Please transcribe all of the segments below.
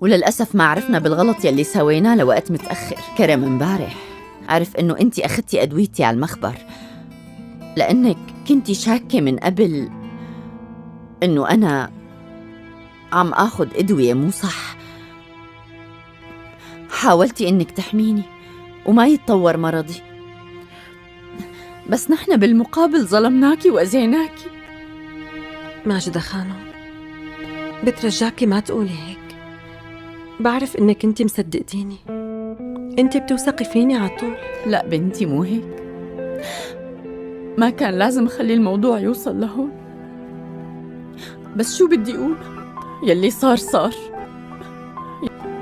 وللأسف ما عرفنا بالغلط يلي سويناه لوقت متأخر. كرم امبارح عرف إنه أنتي أخدتي أدويتي على المخبر لأنك كنتي شاكة من قبل إنه أنا عم آخد أدوية مو صح. حاولتي إنك تحميني وما يتطور مرضي، بس نحن بالمقابل ظلمناكي وأذيناكي. ماجدة خانم، بترجاكي ما تقولي هيك. بعرف إنك أنت مصدقتيني، أنت بتوثقي فيني عطول. لا بنتي مو هيك، ما كان لازم أخلي الموضوع يوصل لهون. بس شو بدي أقول، يلي صار صار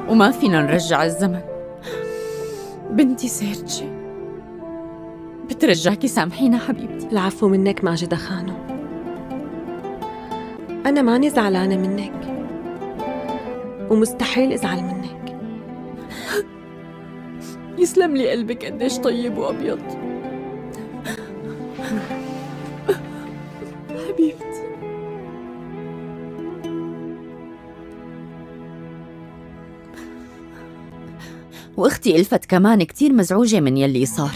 وما فينا نرجع الزمن. بنتي سيرجي، بترجاكي سامحينا حبيبتي. العفو منك ماجدة خانم، أنا ماني زعلانة منك ومستحيل أزعل منك. يسلم لي قلبك قديش طيب وأبيض حبيبتي. وأختي ألفت كمان كتير مزعوجة من يلي صار،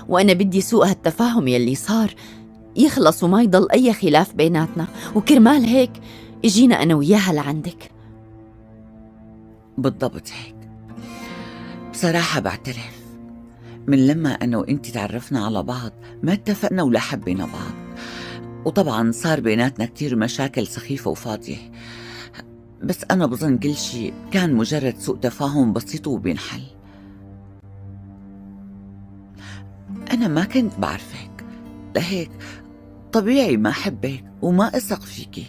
وأنا بدي سوء هالتفاهم يلي صار يخلص وما يضل أي خلاف بيناتنا، وكرمال هيك اجينا أنا وياها لعندك. بالضبط هيك. بصراحة بعترف، من لما أنا وإنتي تعرفنا على بعض ما اتفقنا ولا حبينا بعض، وطبعا صار بيناتنا كتير مشاكل سخيفة وفاضية، بس أنا بظن كل شيء كان مجرد سوء تفاهم بسيط وبينحل. أنا ما كنت بعرفك، لهيك طبيعي ما أحبك وما أثق فيكي.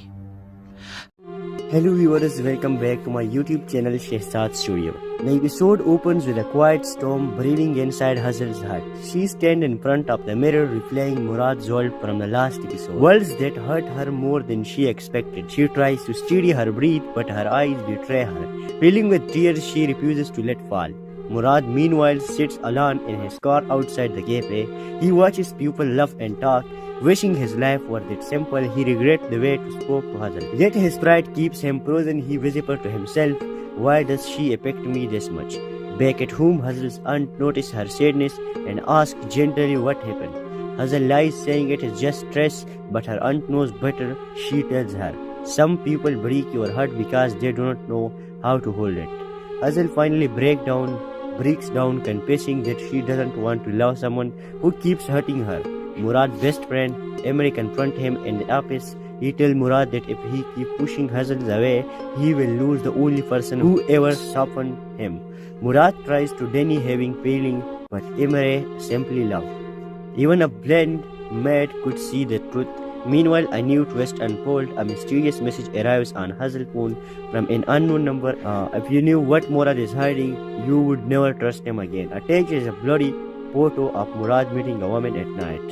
Hello viewers, welcome back to my YouTube channel Shehzad Studio. The episode opens with a quiet storm brewing inside Hazel's heart. She stands in front of the mirror replaying Murad's world from the last episode. Words that hurt her more than she expected. She tries to steady her breath but her eyes betray her. Filling with tears she refuses to let fall. Murad meanwhile sits alone in his car outside the cafe. He watches people laugh and talk, wishing his life were that simple. He regrets the way to spoke to Hazel. Yet his pride keeps him frozen. He whispers to himself, why does she affect me this much? Back at home, Hazel's aunt notices her sadness and asks gently what happened. Hazel lies saying it is just stress, but her aunt knows better. She tells her, some people break your heart because they do not know how to hold it. Hazel finally breaks down, confessing that she doesn't want to love someone who keeps hurting her. Murad's best friend, Emery, confronts him in the office. He tells Murad that if he keeps pushing Hazel away, he will lose the only person who ever softened him. Murad tries to deny having feeling, but Emery simply laughs. Even a blind maid could see the truth. Meanwhile, a new twist unfolds. A mysterious message arrives on Hazel's phone from an unknown number. If you knew what Murad is hiding, you would never trust him again. A text is a bloody photo of Murad meeting a woman at night.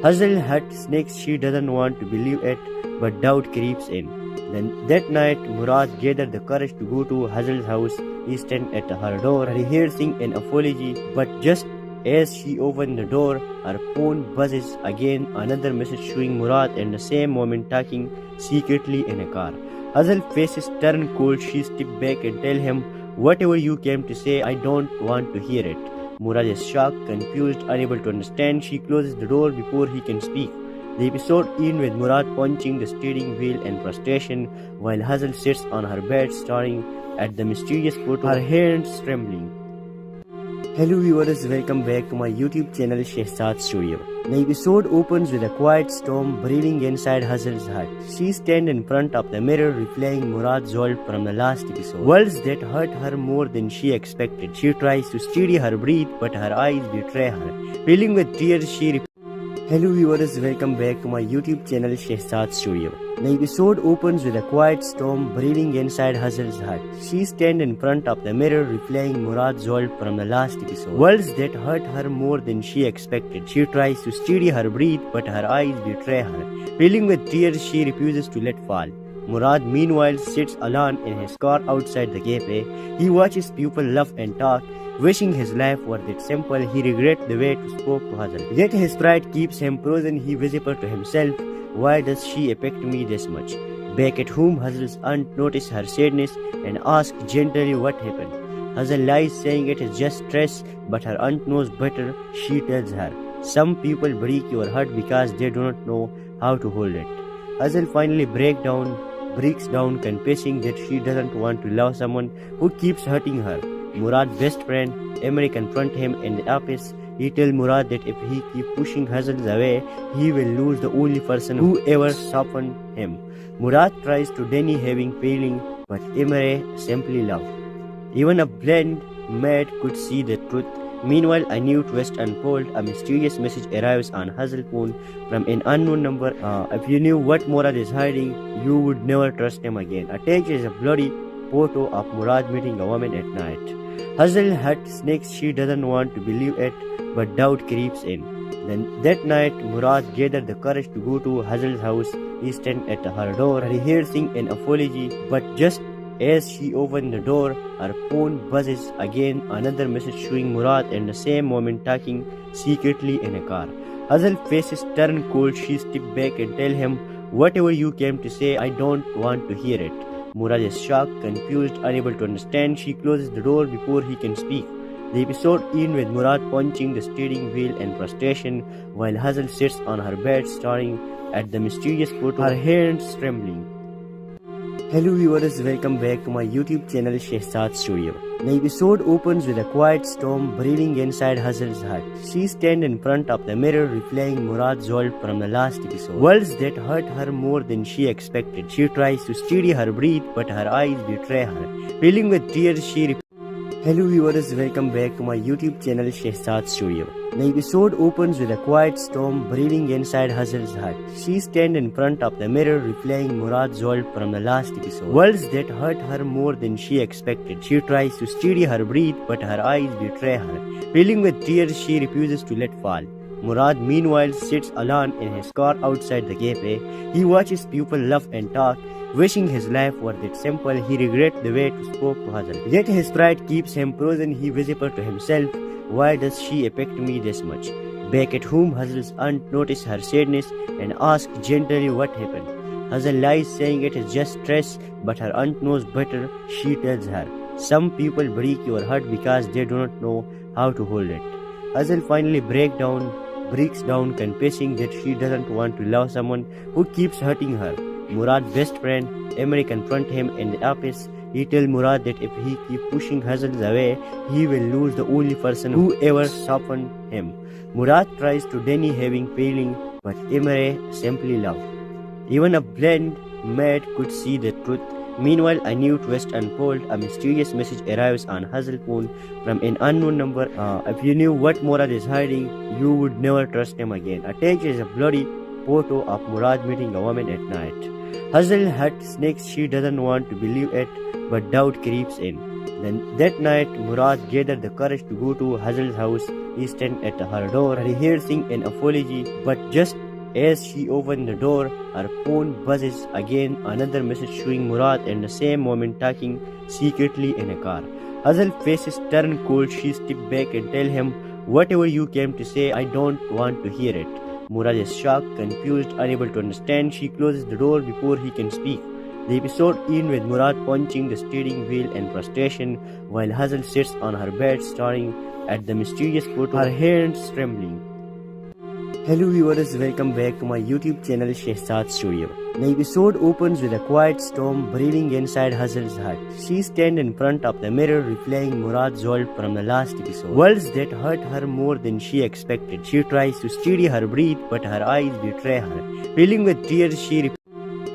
Hazel heart snakes. She doesn't want to believe it, but doubt creeps in. Then that night, Murad gathered the courage to go to Hazel's house. He stands at her door, rehearsing an apology, but just as she opens the door, her phone buzzes again. Another message showing Murad in the same moment talking secretly in a car. Hazel's faces turn cold. She steps back and tells him, whatever you came to say, I don't want to hear it. Murad is shocked, confused, unable to understand. She closes the door before he can speak. The episode ends with Murad punching the steering wheel in frustration while Hazel sits on her bed staring at the mysterious photo, her hands trembling. Hello viewers, welcome back to my YouTube channel Shehzad Studio. The episode opens with a quiet storm brewing inside Hazel's heart. She stands in front of the mirror replaying Murad's world from the last episode. Words that hurt her more than she expected. She tries to steady her breath but her eyes betray her. Filling with tears she Hello viewers, welcome back to my YouTube channel Shehzad Studio. The episode opens with a quiet storm brewing inside Hazel's heart. She stands in front of the mirror replaying Murad's world from the last episode. Words that hurt her more than she expected. She tries to steady her breath but her eyes betray her. Filling with tears she refuses to let fall. Murad meanwhile sits alone in his car outside the cafe. He watches people laugh and talk, wishing his life were that simple. He regrets the way to spoke to Hazel. Yet his pride keeps him frozen. He whispers to himself, why does she affect me this much? Back at home, Hazel's aunt notices her sadness and asks gently what happened. Hazel lies, saying it is just stress, but her aunt knows better. She tells her, some people break your heart because they do not know how to hold it. Hazel finally breaks down, confessing that she doesn't want to love someone who keeps hurting her. Murad's best friend, Emery, confronts him in the office. He tells Murad that if he keeps pushing Hazel away, he will lose the only person who ever softened him. Murad tries to deny having feeling, but Emery simply laughs. Even a blind maid could see the truth. Meanwhile, a new twist unfolds. A mysterious message arrives on Hazel's phone from an unknown number. If you knew what Murad is hiding, you would never trust him again. Attached is a bloody photo of Murad meeting a woman at night. Hazel had snakes. She doesn't want to believe it, but doubt creeps in. Then that night, Murad gathered the courage to go to Hazel's house. He stands at her door, rehearsing an apology, but just as she opened the door, her phone buzzes again. Another message showing Murad in the same moment talking secretly in a car. Hazel's faces turn cold. She steps back and tells him, whatever you came to say, I don't want to hear it. Murad is shocked, confused, unable to understand. She closes the door before he can speak. The episode ends with Murad punching the steering wheel in frustration while Hazel sits on her bed staring at the mysterious photo, her hands trembling. Hello viewers, welcome back to my YouTube channel Shehzad Studio. The episode opens with a quiet storm brewing inside Hazel's heart. She stands in front of the mirror replaying Murad's world from the last episode. Words that hurt her more than she expected. She tries to steady her breath, but her eyes betray her. Filling with tears, she Hello viewers, welcome back to my YouTube channel Shehzad Studio. The episode opens with a quiet storm brewing inside Hazel's heart. She stands in front of the mirror replaying Murad's world from the last episode. Words that hurt her more than she expected. She tries to steady her breath, but her eyes betray her. Filling with tears, she refuses to let fall. Murad meanwhile sits alone in his car outside the cafe. He watches people laugh and talk, wishing his life were that simple. He regrets the way to spoke to Hazel. Yet his pride keeps him frozen. He whispers to himself, why does she affect me this much? Back at home, Hazel's aunt notices her sadness and asks gently what happened. Hazel lies, saying it is just stress, but her aunt knows better. She tells her, some people break your heart because they do not know how to hold it. Hazel finally breaks down, confessing that she doesn't want to love someone who keeps hurting her. Murad's best friend, Emery, confronts him in the office. He tells Murad that if he keeps pushing Hazel away, he will lose the only person who ever softened him. Murad tries to deny having feeling, but Emery simply laughs. Even a blind maid could see the truth. Meanwhile, a new twist unfolds. A mysterious message arrives on Hazel's phone from an unknown number. If you knew what Murad is hiding, you would never trust him again. Attached is a bloody photo of Murad meeting a woman at night. Hazel had snakes. She doesn't want to believe it, but doubt creeps in. Then that night, Murad gathered the courage to go to Hazel's house. He stands at her door, rehearsing an apology, but just as she opened the door, her phone buzzes again. Another message showing Murad in the same moment talking secretly in a car. Hazel's faces turn cold. She steps back and tells him, whatever you came to say, I don't want to hear it. Murad is shocked, confused, unable to understand. She closes the door before he can speak. The episode ends with Murad punching the steering wheel in frustration while Hazel sits on her bed staring at the mysterious photo, her hands trembling. Hello viewers, welcome back to my YouTube channel Shehzad Studio. The episode opens with a quiet storm brewing inside Hazel's heart. She stands in front of the mirror replaying Murad's world from the last episode. Words that hurt her more than she expected. She tries to steady her breath, but her eyes betray her. Filling with tears, she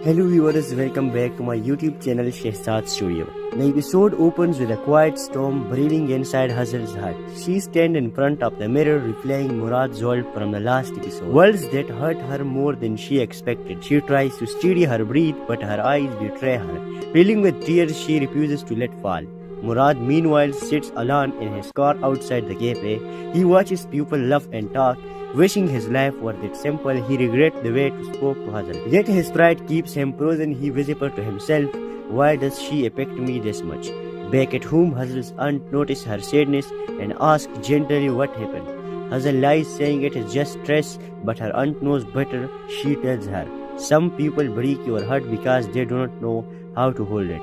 Hello viewers, welcome back to my YouTube channel Shehzad Studio. The episode opens with a quiet storm brewing inside Hazel's heart. She stands in front of the mirror replaying Murad's world from the last episode. Words that hurt her more than she expected. She tries to steady her breath, but her eyes betray her. Filling with tears, she refuses to let fall. Murad meanwhile sits alone in his car outside the cafe. He watches people laugh and talk, wishing his life were that simple. He regrets the way to spoke to Hazel. Yet his pride keeps him frozen. He whispers to himself, why does she affect me this much? Back at home, Hazel's aunt notices her sadness and asks gently what happened. Hazel lies, saying it is just stress, but her aunt knows better. She tells her, Some people break your heart because they do not know how to hold it.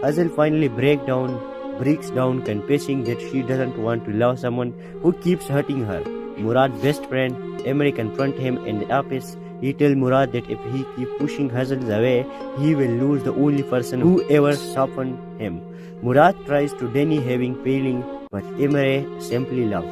Hazel finally breaks down, confessing that she doesn't want to love someone who keeps hurting her. Murad's best friend, Emery, confronts him in the office. He tells Murad that if he keeps pushing Hazel away, he will lose the only person who ever softened him. Murad tries to deny having feeling, but Emery simply laughs.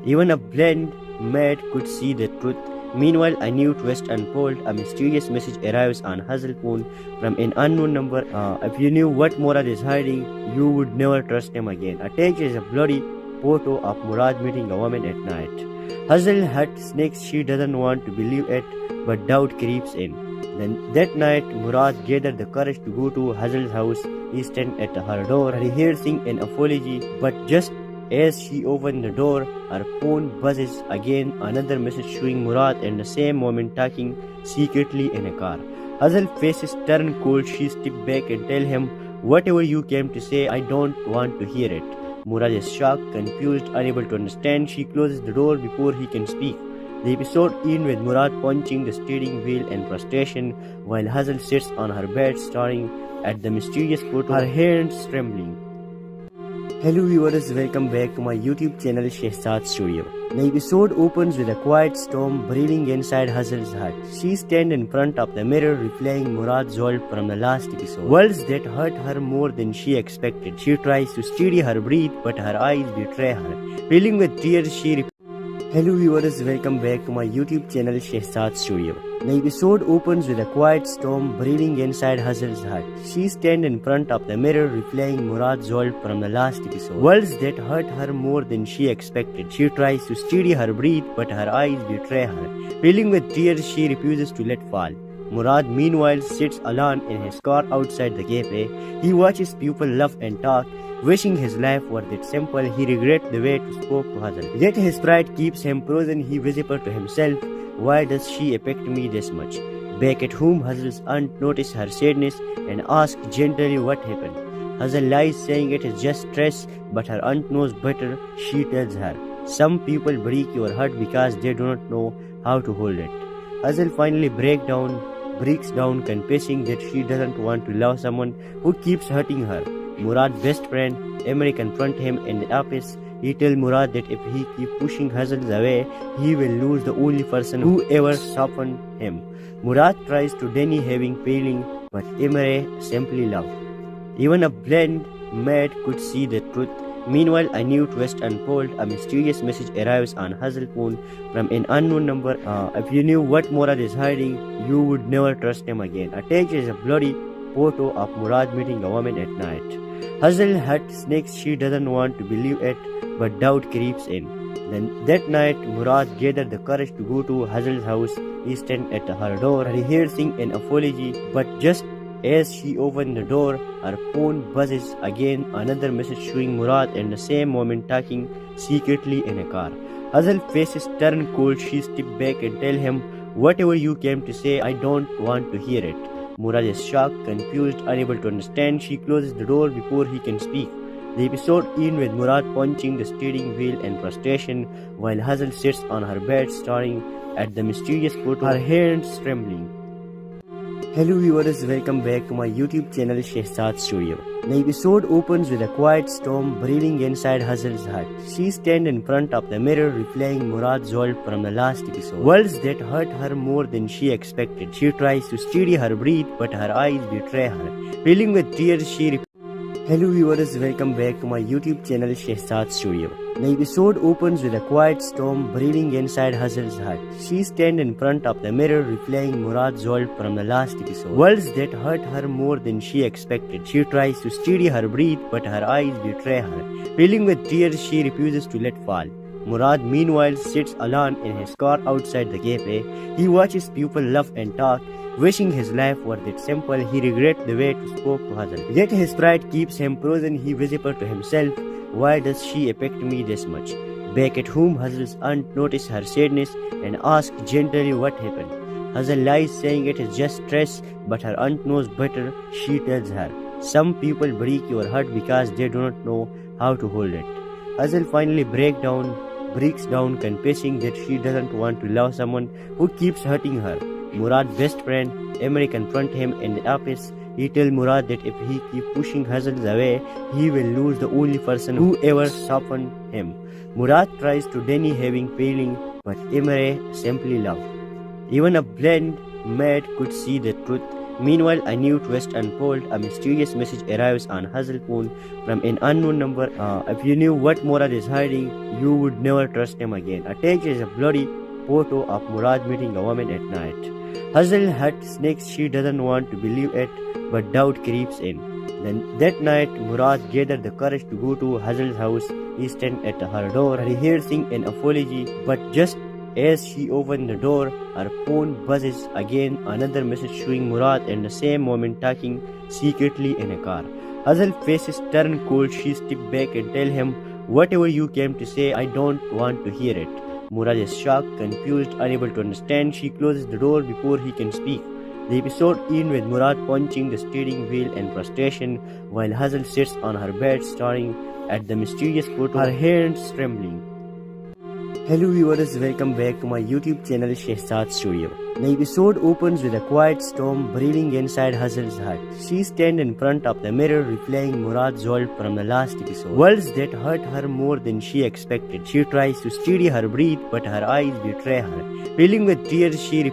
Even a blind maid could see the truth. Meanwhile, a new twist unfolds. A mysterious message arrives on Hazel's phone from an unknown number. If you knew what Murad is hiding, you would never trust him again. Attached is a bloody photo of Murad meeting a woman at night. Hazel had snakes. She doesn't want to believe it, but doubt creeps in. Then that night, Murad gathered the courage to go to Hazel's house. He stands at her door, rehearsing an apology, but just as she opened the door, her phone buzzes again. Another message showing Murad in the same moment talking secretly in a car. Hazel's faces turn cold. She steps back and tells him, "Whatever you came to say, I don't want to hear it." Murad is shocked, confused, unable to understand. She closes the door before he can speak. The episode ends with Murad punching the steering wheel in frustration while Hazel sits on her bed staring at the mysterious photo, her hands trembling. Hello viewers, welcome back to my YouTube channel Shehzad Studio. The episode opens with a quiet storm brewing inside Hazel's heart. She stands in front of the mirror replaying Murad's world from the last episode. Words that hurt her more than she expected. She tries to steady her breath, but her eyes betray her. Filling with tears, she Hello viewers, welcome back to my YouTube channel Shehzad Studio. The episode opens with a quiet storm brewing inside Hazel's heart. She stands in front of the mirror replaying Murad's world from the last episode. Words that hurt her more than she expected. She tries to steady her breath, but her eyes betray her. Filling with tears, she refuses to let fall. Murad meanwhile sits alone in his car outside the cafe. He watches people laugh and talk, wishing his life were that simple. He regrets the way to spoke to Hazel. Yet his pride keeps him frozen. He whispers to himself, "Why does she affect me this much?" Back at home, Hazel's aunt notices her sadness and asks gently what happened. Hazel lies, saying it is just stress, but her aunt knows better. She tells her, "Some people break your heart because they do not know how to hold it." Hazel finally breaks down, confessing that she doesn't want to love someone who keeps hurting her. Murad's best friend, Emery, confronts him in the office. He tells Murad that if he keeps pushing Hazel away, he will lose the only person who ever softened him. Murad tries to deny having feeling, but Emery simply laughs. Even a blind maid could see the truth. Meanwhile, a new twist unfolds. A mysterious message arrives on Hazel's phone from an unknown number. If you knew what Murad is hiding, you would never trust him again. Attached is a bloody photo of Murad meeting a woman at night. Hazel had snakes. She doesn't want to believe it, but doubt creeps in. Then that night, Murad gathered the courage to go to Hazel's house. He stands at her door, rehearsing an apology, but just as she opened the door, her phone buzzes again. Another message showing Murad in the same moment talking secretly in a car. Hazel's faces turn cold. She steps back and tells him, "Whatever you came to say, I don't want to hear it." Murad is shocked, confused, unable to understand. She closes the door before he can speak. The episode ends with Murad punching the steering wheel in frustration while Hazel sits on her bed staring at the mysterious photo, her hands trembling. Hello viewers, welcome back to my YouTube channel Shehzad Studio. The episode opens with a quiet storm brewing inside Hazel's heart. She stands in front of the mirror replaying Murad's world from the last episode. Words that hurt her more than she expected. She tries to steady her breath, but her eyes betray her. Filling with tears, she Hello viewers, welcome back to my YouTube channel Shehzad Studio. The episode opens with a quiet storm brewing inside Hazel's heart. She stands in front of the mirror replaying Murad's world from the last episode. Words that hurt her more than she expected. She tries to steady her breath, but her eyes betray her. Filling with tears, she refuses to let fall. Murad meanwhile sits alone in his car outside the cafe. He watches people laugh and talk, wishing his life were that simple. He regrets the way to spoke to Hazel. Yet his pride keeps him frozen. He whispers to himself, "Why does she affect me this much?" Back at home, Hazel's aunt notices her sadness and asks gently what happened. Hazel lies, saying it is just stress, but her aunt knows better. She tells her, "Some people break your heart because they do not know how to hold it." Hazel finally breaks down, confessing that she doesn't want to love someone who keeps hurting her. Murad's best friend, Emre, confront him in the office. He tells Murad that if he keeps pushing Hazel away, he will lose the only person who ever softened him. Murad tries to deny having feeling, but Emre simply laughs. Even a blind maid could see the truth. Meanwhile, a new twist unfolds. A mysterious message arrives on Hazel's phone from an unknown number. If you knew what Murad is hiding, you would never trust him again. Attached is a bloody photo of Murad meeting a woman at night. Hazel had snakes. She doesn't want to believe it, but doubt creeps in. Then that night, Murad gathered the courage to go to Hazel's house. He stands at her door, rehearsing an apology, but just as she opened the door, her phone buzzes again. Another message showing Murad in the same moment talking secretly in a car. Hazel's faces turn cold. She steps back and tells him, "Whatever you came to say, I don't want to hear it." Murad is shocked, confused, unable to understand. She closes the door before he can speak. The episode ends with Murad punching the steering wheel in frustration while Hazel sits on her bed staring at the mysterious photo, her hands trembling. Hello viewers, welcome back to my YouTube channel Shehzad Studio. The episode opens with a quiet storm brewing inside Hazel's heart. She stands in front of the mirror replaying Murad's world from the last episode. Words that hurt her more than she expected. She tries to steady her breath, but her eyes betray her. Filling with tears, she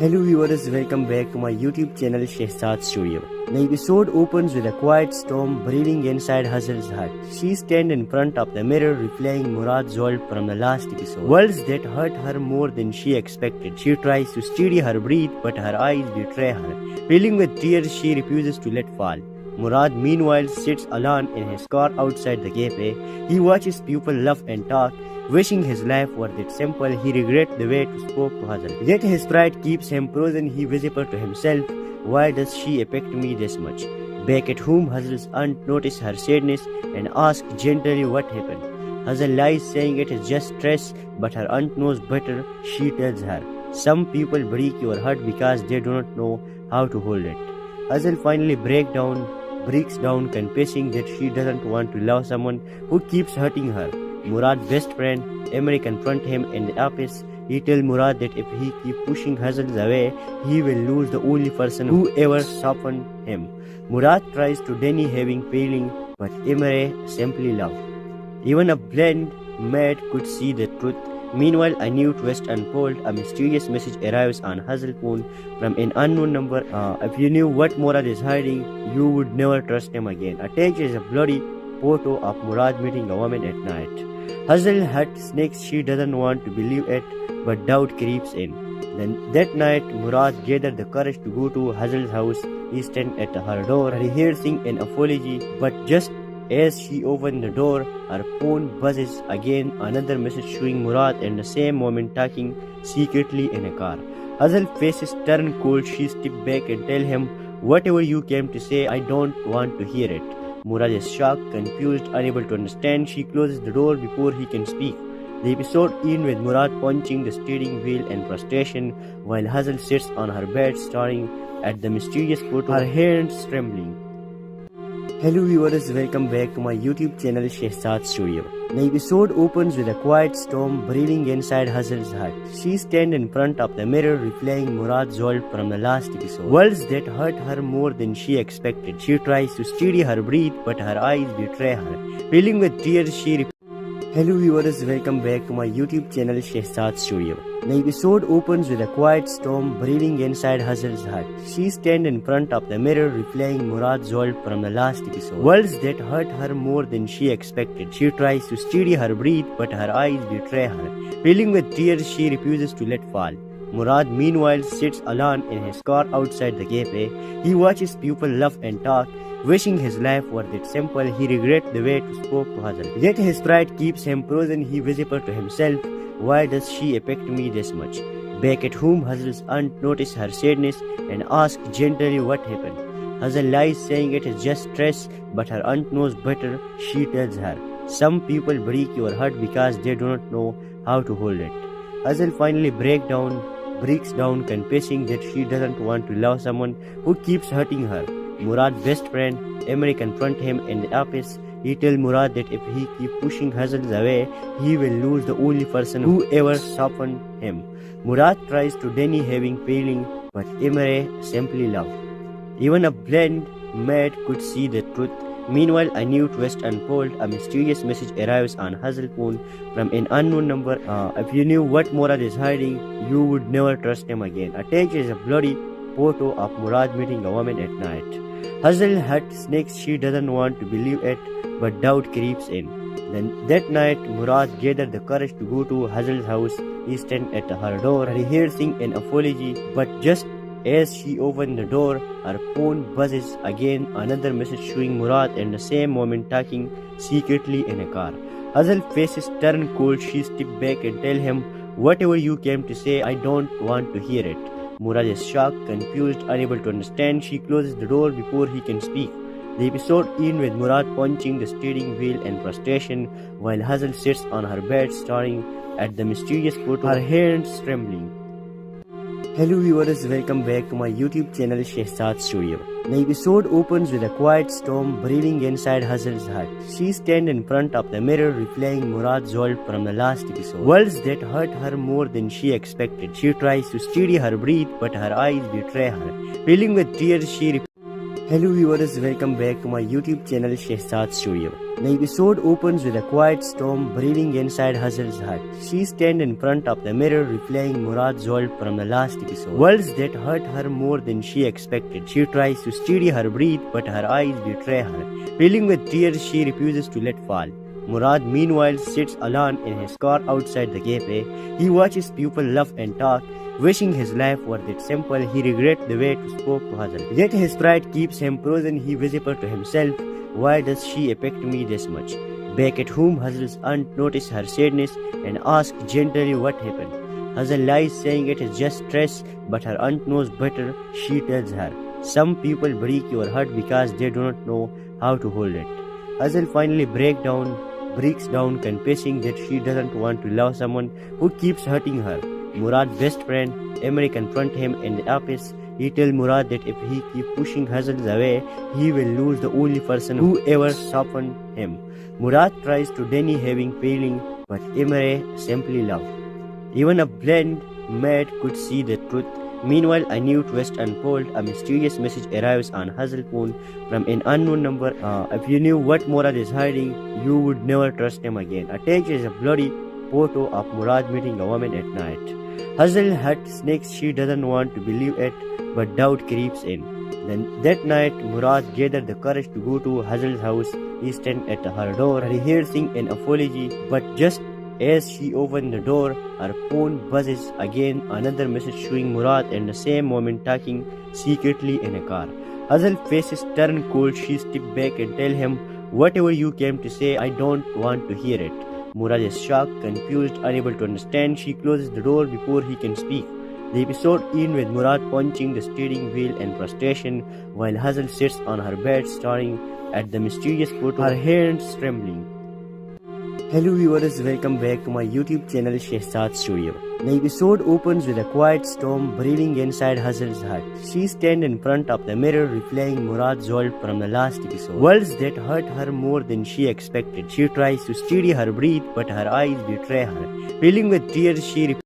Hello viewers, welcome back to my YouTube channel Shehzad Studio. The episode opens with a quiet storm brewing inside Hazel's heart. She stands in front of the mirror replaying Murad's world from the last episode. Words that hurt her more than she expected. She tries to steady her breath, but her eyes betray her. Filling with tears, she refuses to let fall. Murad meanwhile sits alone in his car outside the cafe. He watches people laugh and talk, wishing his life were that simple. He regrets the way to spoke to Hazel. Yet his pride keeps him frozen. He whispers to himself, "Why does she affect me this much?" Back at home, Hazel's aunt notices her sadness and asks gently what happened. Hazel lies, saying it is just stress, but her aunt knows better. She tells her, "Some people break your heart because they do not know how to hold it." Hazel finally breaks down, confessing that she doesn't want to love someone who keeps hurting her. Murad's best friend, Emre, confronts him in the office. He tells Murad that if he keeps pushing Hazel away, he will lose the only person who ever softened him. Murad tries to deny having feeling, but Emre simply laughs. Even a blind maid could see the truth. Meanwhile, a new twist unfolds. A mysterious message arrives on Hazel's phone from an unknown number. If you knew what Murad is hiding, you would never trust him again. Attached is a bloody photo of Murad meeting a woman at night. Hazel had snakes. She doesn't want to believe it, but doubt creeps in. Then that night, Murad gathered the courage to go to Hazel's house. He stands at her door, rehearsing an apology, but just as she opened the door, her phone buzzes again. Another message showing Murad in the same moment talking secretly in a car. Hazel's faces turn cold. She steps back and tells him, "Whatever you came to say, I don't want to hear it." Murad is shocked, confused, unable to understand. She closes the door before he can speak. The episode ends with Murad punching the steering wheel in frustration while Hazel sits on her bed staring at the mysterious photo, her hands trembling. Hello viewers, welcome back to my YouTube channel Shehzad Studio. The episode opens with a quiet storm brewing inside Hazel's heart. She stands in front of the mirror replaying Murad's world from the last episode. Words that hurt her more than she expected. She tries to steady her breath, but her eyes betray her. Filling with tears, she Hello viewers, welcome back to my YouTube channel Shehzad Studio. The episode opens with a quiet storm brewing inside Hazel's heart. She stands in front of the mirror replaying Murad's world from the last episode. Words that hurt her more than she expected. She tries to steady her breath, but her eyes betray her. Filling with tears, she refuses to let fall. Murad meanwhile sits alone in his car outside the cafe. He watches people laugh and talk, wishing his life were that simple. He regrets the way to spoke to Hazel. Yet his pride keeps him frozen. He whispers to himself, "Why does she affect me this much?" Back at home, Hazel's aunt notices her sadness and asks gently what happened. Hazel lies, saying it is just stress, but her aunt knows better. She tells her, "Some people break your heart because they do not know how to hold it." Hazel finally breaks down, confessing that she doesn't want to love someone who keeps hurting her. Murad's best friend, Emre, confronts him in the office. He tells Murad that if he keeps pushing Hazel away, he will lose the only person who ever softened him. Murad tries to deny having feeling, but Emre simply laughs. Even a blind maid could see the truth. Meanwhile, a new twist unfolds. A mysterious message arrives on Hazel's phone from an unknown number. If you knew what Murad is hiding, you would never trust him again. Attached is a bloody photo of Murad meeting a woman at night. Hazel had snakes. She doesn't want to believe it, but doubt creeps in. Then that night, Murad gathered the courage to go to Hazel's house. He stands at her door, rehearsing an apology, but just as she opened the door, her phone buzzes again. Another message showing Murad in the same moment talking secretly in a car. Hazel's faces turn cold. She steps back and tells him, "Whatever you came to say, I don't want to hear it." Murad is shocked, confused, unable to understand. She closes the door before he can speak. The episode ends with Murad punching the steering wheel in frustration while Hazel sits on her bed staring at the mysterious photo, her hands trembling. Hello viewers, welcome back to my YouTube channel Shehzad Studio. The episode opens with a quiet storm brewing inside Hazel's heart. She stands in front of the mirror replaying Murad's world from the last episode. Words that hurt her more than she expected. She tries to steady her breath, but her eyes betray her. Filling with tears, she Hello viewers, welcome back to my YouTube channel Shehzad Studio. The episode opens with a quiet storm brewing inside Hazel's heart. She stands in front of the mirror replaying Murad's world from the last episode. Words that hurt her more than she expected. She tries to steady her breath, but her eyes betray her. Filling with tears, she refuses to let fall. Murad meanwhile sits alone in his car outside the cafe. He watches people laugh and talk, wishing his life were that simple. He regrets the way to spoke to Hazel. Yet his pride keeps him frozen. He whispers to himself, "Why does she affect me this much?" Back at home, Hazel's aunt notices her sadness and asks gently what happened. Hazel lies, saying it is just stress, but her aunt knows better. She tells her, "Some people break your heart because they do not know how to hold it." Hazel finally breaks down, confessing that she doesn't want to love someone who keeps hurting her. Murad's best friend, Emre, confronts him in the office. He tells Murad that if he keeps pushing Hazel away, he will lose the only person who ever softened him. Murad tries to deny having feeling, but Emre simply laughs. Even a blind maid could see the truth. Meanwhile, a new twist unfolds. A mysterious message arrives on Hazel's phone from an unknown number. If you knew what Murad is hiding, you would never trust him again. Attached is a bloody photo of Murad meeting a woman at night. Hazel had snakes. She doesn't want to believe it, but doubt creeps in. Then that night, Murad gathered the courage to go to Hazel's house. He stands at her door, rehearsing an apology, but just as she opened the door, her phone buzzes again. Another message showing Murad in the same moment talking secretly in a car. Hazel's faces turn cold. She steps back and tells him, "Whatever you came to say, I don't want to hear it." Murad is shocked, confused, unable to understand. She closes the door before he can speak. The episode ends with Murad punching the steering wheel in frustration while Hazel sits on her bed staring at the mysterious photo, her hands trembling. Hello viewers, welcome back to my YouTube channel Shehzad Studio. The episode opens with a quiet storm brewing inside Hazel's heart. She stands in front of the mirror replaying Murad's world from the last episode. Words that hurt her more than she expected. She tries to steady her breath, but her eyes betray her. Filling with tears, she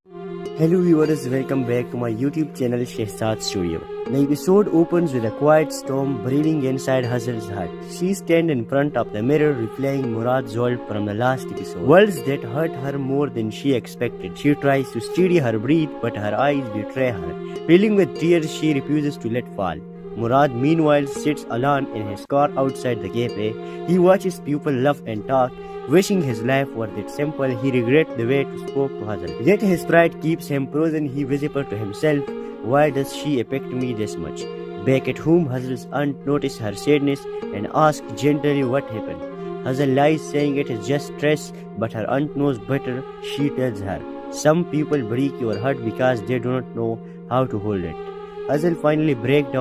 Hello viewers, welcome back to my YouTube channel Shehzad Studio. The episode opens with a quiet storm brewing inside Hazel's heart. She stands in front of the mirror replaying Murad's world from the last episode. Words that hurt her more than she expected. She tries to steady her breath, but her eyes betray her. Filling with tears, she refuses to let fall. Murad meanwhile sits alone in his car outside the cafe. He watches people laugh and talk, wishing his life were that simple. He regrets the way to spoke to Hazel. Yet his pride keeps him frozen. He whispers to himself, "Why does she affect me this much?" Back at home, Hazel's aunt notices her sadness and asks gently what happened. Hazel lies, saying it is just stress, but her aunt knows better. She tells her, "Some people break your heart because they do not know how to hold it." Hazel finally breaks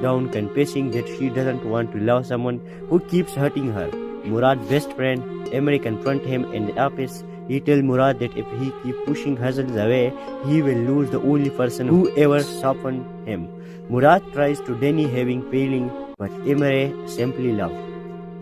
down, confessing that she doesn't want to love someone who keeps hurting her. Murad's best friend, Emre, confronts him in the office. He tells Murad that if he keeps pushing Hazel away, he will lose the only person who ever softened him. Murad tries to deny having feeling, but Emre simply laughs.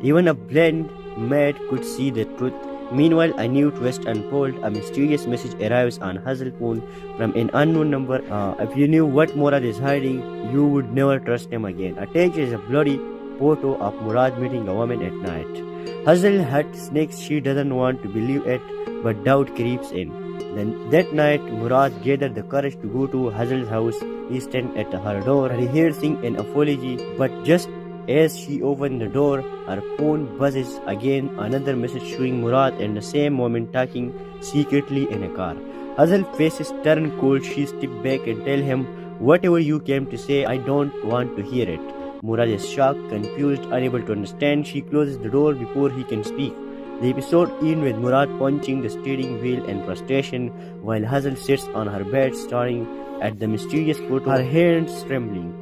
Even a blind maid could see the truth. Meanwhile, a new twist unfolds. A mysterious message arrives on Hazel's phone from an unknown number. If you knew what Murad is hiding, you would never trust him again. A text is a bloody photo of Murad meeting a woman at night. Hazel had snakes. She doesn't want to believe it, but doubt creeps in. Then that night, Murad gathered the courage to go to Hazel's house. He stands at her door, rehearsing an apology, but just as she opened the door, her phone buzzes again. Another message showing Murad in the same moment talking secretly in a car. Hazel's faces turn cold. She steps back and tells him, "Whatever you came to say, I don't want to hear it." Murad is shocked, confused, unable to understand. She closes the door before he can speak. The episode ends with Murad punching the steering wheel in frustration while Hazel sits on her bed staring at the mysterious photo, her hands trembling.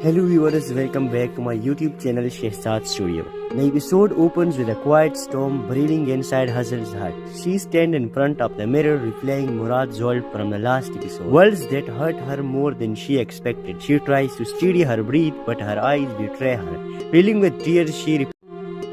Hello viewers, welcome back to my YouTube channel Shehzad Studio. The episode opens with a quiet storm brewing inside Hazel's heart. She stands in front of the mirror replaying Murad's world from the last episode. Words that hurt her more than she expected. She tries to steady her breath but her eyes betray her. Filling with tears, she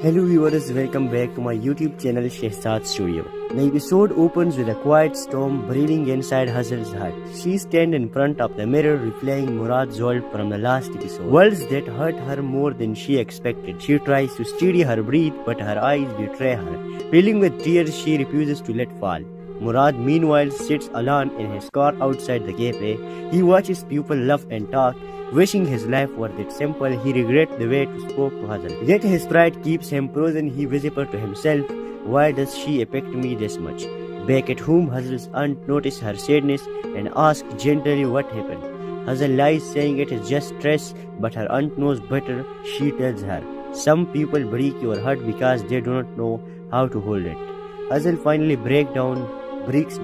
Hello viewers, welcome back to my YouTube channel Shehzad Studio. The episode opens with a quiet storm brewing inside Hazel's heart. She stands in front of the mirror replaying Murad's world from the last episode. Words that hurt her more than she expected. She tries to steady her breath but her eyes betray her. Filling with tears, she refuses to let fall. Murad meanwhile sits alone in his car outside the cafe. He watches people laugh and talk. Wishing his life were that simple, he regrets the way to spoke to Hazel. Yet his pride keeps him frozen. He whispers to himself, "Why does she affect me this much?" Back at home, Hazel's aunt notices her sadness and asks gently what happened. Hazel lies, saying it is just stress, but her aunt knows better. She tells her, "Some people break your heart because they do not know how to hold it." Hazel finally breaks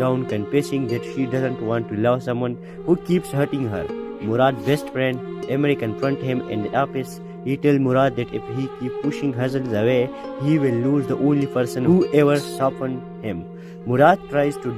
down, confessing that she doesn't want to love someone who keeps hurting her. Murad's best friend, Emery, confronts him in the office. He tells Murad that if he keeps pushing Hazel away, he will lose the only person who ever softened him. Murad tries to